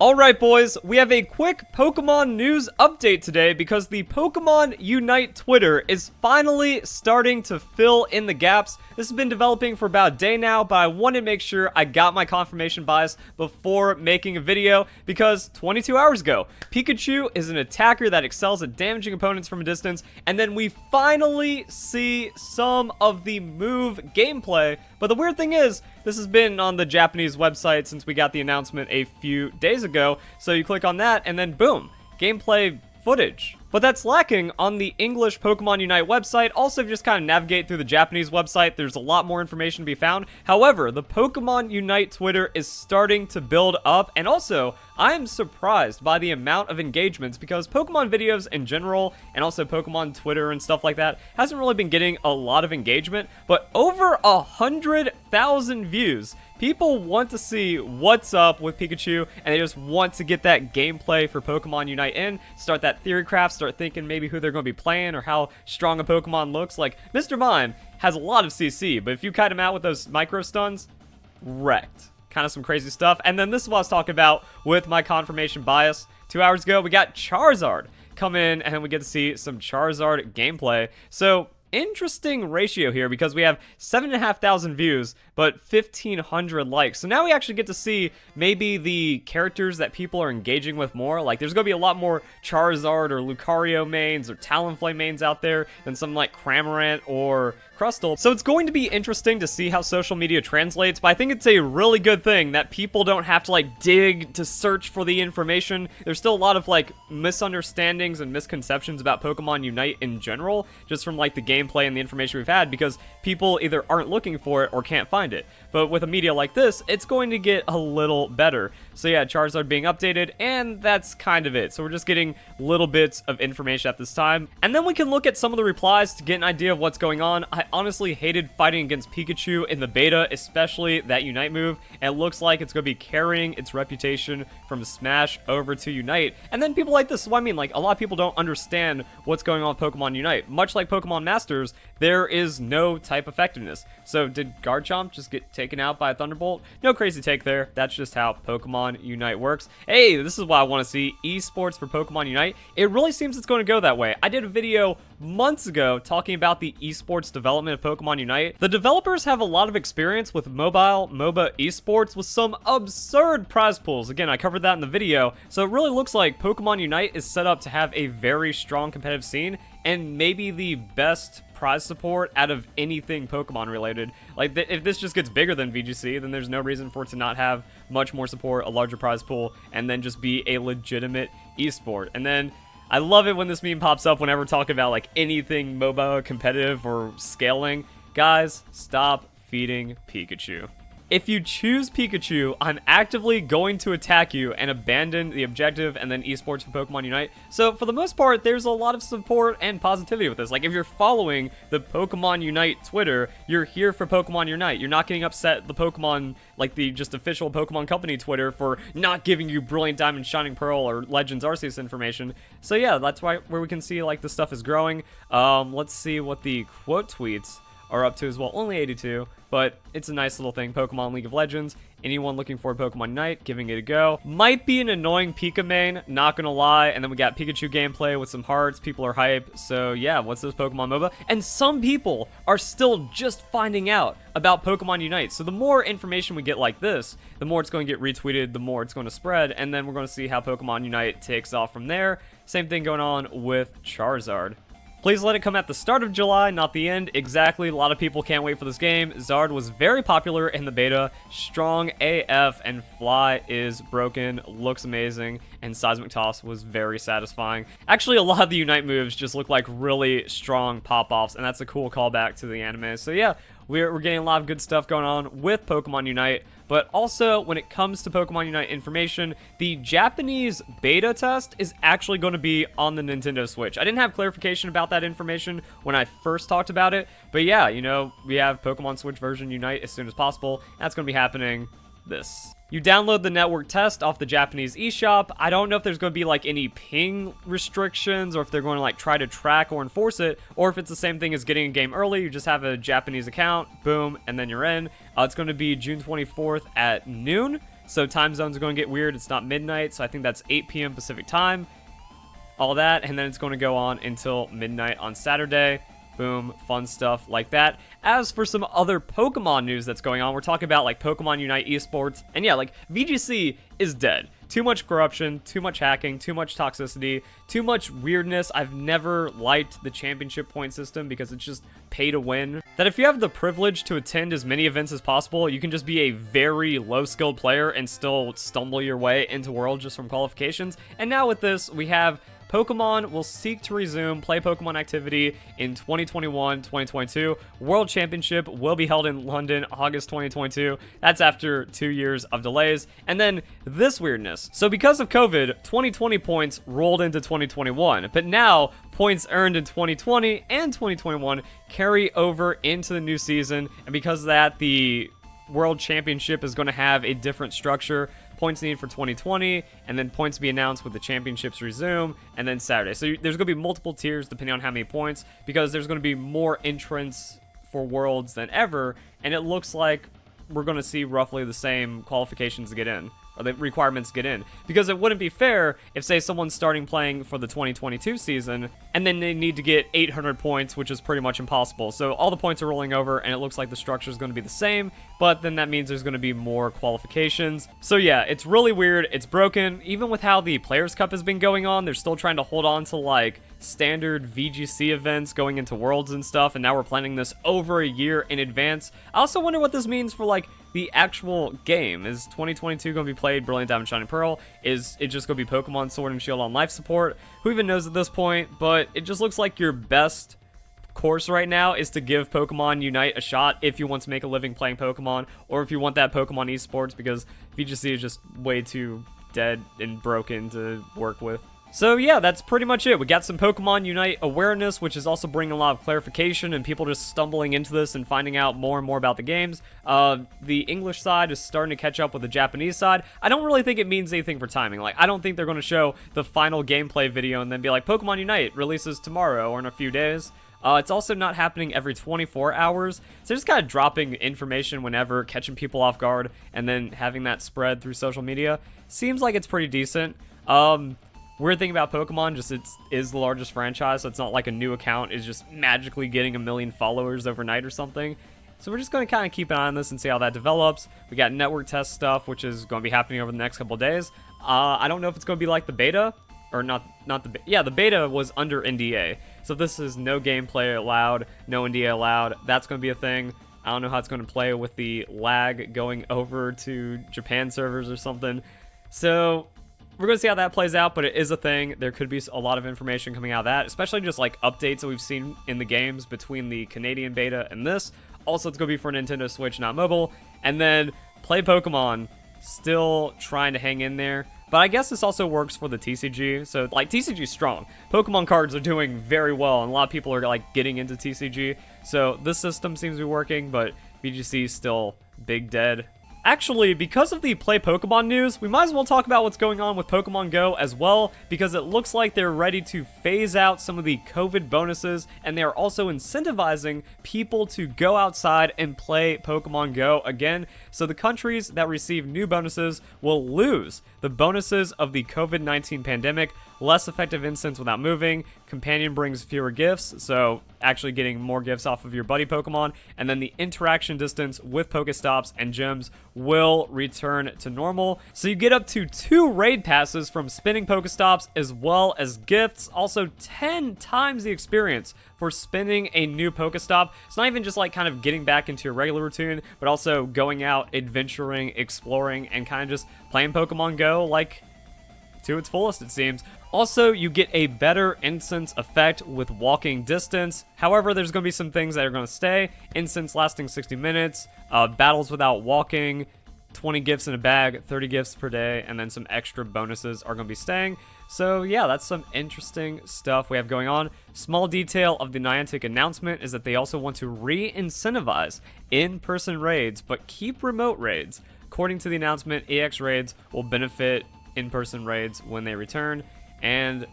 Alright boys, we have a quick Pokemon news update today because the Pokemon Unite Twitter is finally starting to fill in the gaps. This has been developing for about a day now, but I wanted to make sure I got my confirmation bias before making a video because 22 hours ago, Pikachu is an attacker that excels at damaging opponents from a distance, and then we finally see some of the move gameplay. But the weird thing is, this has been on the Japanese website since we got the announcement a few days ago, so you click on that and then boom, gameplay footage. But that's lacking on the English Pokemon Unite website. Also, if you just kind of navigate through the Japanese website, there's a lot more information to be found. However, the Pokemon Unite Twitter is starting to build up, and also, I am surprised by the amount of engagements because Pokemon videos in general, and also Pokemon Twitter and stuff like that, hasn't really been getting a lot of engagement, but over 100,000 views. People want to see what's up with Pikachu, and they just want to get that gameplay for Pokemon Unite in, start that theory craft, start thinking maybe who they're going to be playing or how strong a Pokemon looks. Like, Mr. Mime has a lot of CC, but if you kite him out with those micro stuns, wrecked. Kind of some crazy stuff. And then this is what I was talking about with my confirmation bias. 2 hours ago, we got Charizard come in, and we get to see some Charizard gameplay. So, interesting ratio here because we have 7,500 views but 1,500 likes. So now we actually get to see maybe the characters that people are engaging with more. Like, there's gonna be a lot more Charizard or Lucario mains or Talonflame mains out there than something like Cramorant or Crustle. So it's going to be interesting to see how social media translates, but I think it's a really good thing that people don't have to like dig to search for the information. There's still a lot of like misunderstandings and misconceptions about Pokemon Unite in general, just from like the gameplay and the information we've had, because people either aren't looking for it or can't find it. But with a media like this, it's going to get a little better. So yeah, Charizard being updated, and that's kind of it. So we're just getting little bits of information at this time. And then we can look at some of the replies to get an idea of what's going on. I honestly hated fighting against Pikachu in the beta, especially that Unite move. And it looks like it's going to be carrying its reputation from Smash over to Unite. And then people like this, is what I mean, like a lot of people don't understand what's going on with Pokemon Unite. Much like Pokemon Masters, there is no type effectiveness. So did Garchomp just get taken out by a Thunderbolt? No crazy take there. That's just how Pokemon Unite works. Hey, this is what I want to see. Esports for Pokemon Unite. It really seems it's going to go that way. I did a video months ago talking about the esports development of Pokemon Unite. The developers have a lot of experience with mobile MOBA esports with some absurd prize pools. Again, I covered that in the video. So it really looks like Pokemon Unite is set up to have a very strong competitive scene and maybe the best prize support out of anything Pokemon related. Like, if this just gets bigger than VGC, then there's no reason for it to not have much more support, a larger prize pool, and then just be a legitimate esport. And then I love it when this meme pops up whenever talking about like anything MOBA competitive or scaling. Guys, stop feeding Pikachu. If you choose Pikachu, I'm actively going to attack you and abandon the objective and then esports for Pokemon Unite. So for the most part, there's a lot of support and positivity with this. Like, if you're following the Pokemon Unite Twitter, you're here for Pokemon Unite. You're not getting upset at the Pokemon, like the just official Pokemon Company Twitter, for not giving you Brilliant Diamond, Shining Pearl, or Legends Arceus information. So yeah, that's where we can see like the stuff is growing. Let's see what the quote tweets are up to as well. Only 82, but it's a nice little thing. Pokemon League of Legends. Anyone looking for Pokemon Unite, giving it a go. Might be an annoying Pika main, not gonna lie. And then we got Pikachu gameplay with some hearts. People are hype. So yeah, what's this Pokemon MOBA? And some people are still just finding out about Pokemon Unite. So the more information we get like this, the more it's going to get retweeted, the more it's going to spread, and then we're going to see how Pokemon Unite takes off from there. Same thing going on with Charizard. Please let it come at the start of July, not the end. Exactly. A lot of people can't wait for this game. Zard was very popular in the beta. Strong AF, and Fly is broken. Looks amazing. And Seismic Toss was very satisfying. Actually, a lot of the Unite moves just look like really strong pop-offs, and that's a cool callback to the anime. So yeah, we're getting a lot of good stuff going on with Pokemon Unite. But also, when it comes to Pokemon Unite information, the Japanese beta test is actually going to be on the Nintendo Switch. I didn't have clarification about that information when I first talked about it, but yeah, you know, we have Pokemon Switch version Unite as soon as possible. That's going to be happening this. You download the network test off the Japanese eShop. I don't know if there's going to be like any ping restrictions or if they're going to like try to track or enforce it, or if it's the same thing as getting a game early. You just have a Japanese account, boom, and then you're in. It's going to be June 24th at noon. so time zones are going to get weird. It's not midnight, so I think that's 8 p.m. Pacific time. All that, and then it's going to go on until midnight on Saturday. Boom, fun stuff like that. As for some other Pokemon news that's going on, we're talking about like Pokemon Unite esports, and yeah, like VGC is dead. Too much corruption, too much hacking, too much toxicity, too much weirdness. I've never liked the championship point system because it's just pay to win. That if you have the privilege to attend as many events as possible, you can just be a very low-skilled player and still stumble your way into Worlds just from qualifications. And now with this, we have Pokemon will seek to resume play Pokemon activity in 2021-2022. World Championship will be held in London, August 2022. That's after 2 years of delays. And then this weirdness. So because of COVID, 2020 points rolled into 2021, but now points earned in 2020 and 2021 carry over into the new season. And because of that, the World Championship is going to have a different structure. Points needed for 2020, and then points to be announced with the championships resume, and then Saturday. So there's going to be multiple tiers depending on how many points, because there's going to be more entrants for Worlds than ever, and it looks like we're going to see roughly the same qualifications to get in, or the requirements to get in. Because it wouldn't be fair if, say, someone's starting playing for the 2022 season, and then they need to get 800 points, which is pretty much impossible. So all the points are rolling over, and it looks like the structure is going to be the same, but then that means there's going to be more qualifications. So yeah, it's really weird. It's broken. Even with how the Players' Cup has been going on, they're still trying to hold on to, like, standard VGC events going into Worlds and stuff, and now we're planning this over a year in advance. I also wonder what this means for, like, the actual game. Is 2022 going to be played Brilliant Diamond Shining Pearl? Is it just going to be Pokemon Sword and Shield on life support? Who even knows at this point? But it just looks like your best course right now is to give Pokemon Unite a shot if you want to make a living playing Pokemon, or if you want that Pokemon esports, because VGC is just way too dead and broken to work with. So yeah, that's pretty much it. We got some Pokemon Unite awareness, which is also bringing a lot of clarification and people just stumbling into this and finding out more and more about the games. The English side is starting to catch up with the Japanese side. I don't really think it means anything for timing. Like, I don't think they're going to show the final gameplay video and then be like, Pokemon Unite releases tomorrow or in a few days. It's also not happening every 24 hours, so they're just kind of dropping information whenever, catching people off guard, and then having that spread through social media. Seems like it's pretty decent. Weird thing about Pokemon, just it is the largest franchise, so it's not like a new account is just magically getting 1 million followers overnight or something. So we're just going to kind of keep an eye on this and see how that develops. We got network test stuff, which is going to be happening over the next couple of days. I don't know if it's going to be like the beta, or not the yeah, the beta was under NDA. So this is no gameplay allowed, no NDA allowed. That's going to be a thing. I don't know how it's going to play with the lag going over to Japan servers or something. So we're going to see how that plays out, but it is a thing. There could be a lot of information coming out of that, especially just like updates that we've seen in the games between the Canadian beta and this. Also, it's going to be for Nintendo Switch, not mobile. And then Play Pokemon, still trying to hang in there. But I guess this also works for the TCG. So, like, TCG's strong. Pokemon cards are doing very well, and a lot of people are, like, getting into TCG. So, this system seems to be working, but VGC is still big dead. Actually, because of the Play Pokemon news, we might as well talk about what's going on with Pokemon Go as well, because it looks like they're ready to phase out some of the COVID bonuses, and they are also incentivizing people to go outside and play Pokemon Go again. So the countries that receive new bonuses will lose the bonuses of the COVID-19 pandemic, less effective instants without moving, companion brings fewer gifts, so actually getting more gifts off of your buddy Pokemon, and then the interaction distance with Pokestops and gyms will return to normal. So you get up to 2 raid passes from spinning Pokestops as well as gifts, also 10 times the experience for spinning a new Pokestop. It's not even just like kind of getting back into your regular routine, but also going out, adventuring, exploring, and kind of just playing Pokemon Go like to its fullest, it seems. Also, you get a better instance effect with walking distance. However, there's going to be some things that are going to stay. Instance lasting 60 minutes, battles without walking, 20 gifts in a bag, 30 gifts per day, and then some extra bonuses are going to be staying. So yeah, that's some interesting stuff we have going on. Small detail of the Niantic announcement is that they also want to re-incentivize in-person raids, but keep remote raids. According to the announcement, EX raids will benefit in-person raids when they return, and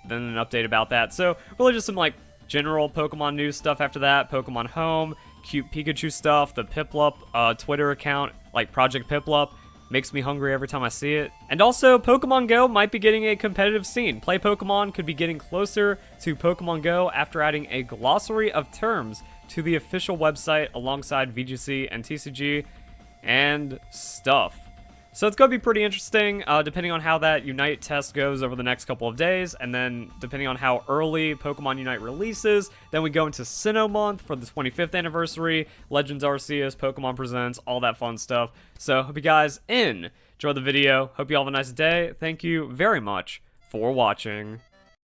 then an update about that. So really just some like general Pokemon news stuff after that. Pokemon Home, cute Pikachu stuff, the Piplup Twitter account, like Project Piplup. Makes me hungry every time I see it. And also, Pokemon Go might be getting a competitive scene. Play Pokemon could be getting closer to Pokemon Go after adding a glossary of terms to the official website alongside VGC and TCG and stuff. So it's going to be pretty interesting, depending on how that Unite test goes over the next couple of days, and then depending on how early Pokemon Unite releases, then we go into Sinnoh month for the 25th anniversary, Legends Arceus, Pokemon Presents, all that fun stuff. So hope you guys enjoy the video. Hope you all have a nice day. Thank you very much for watching.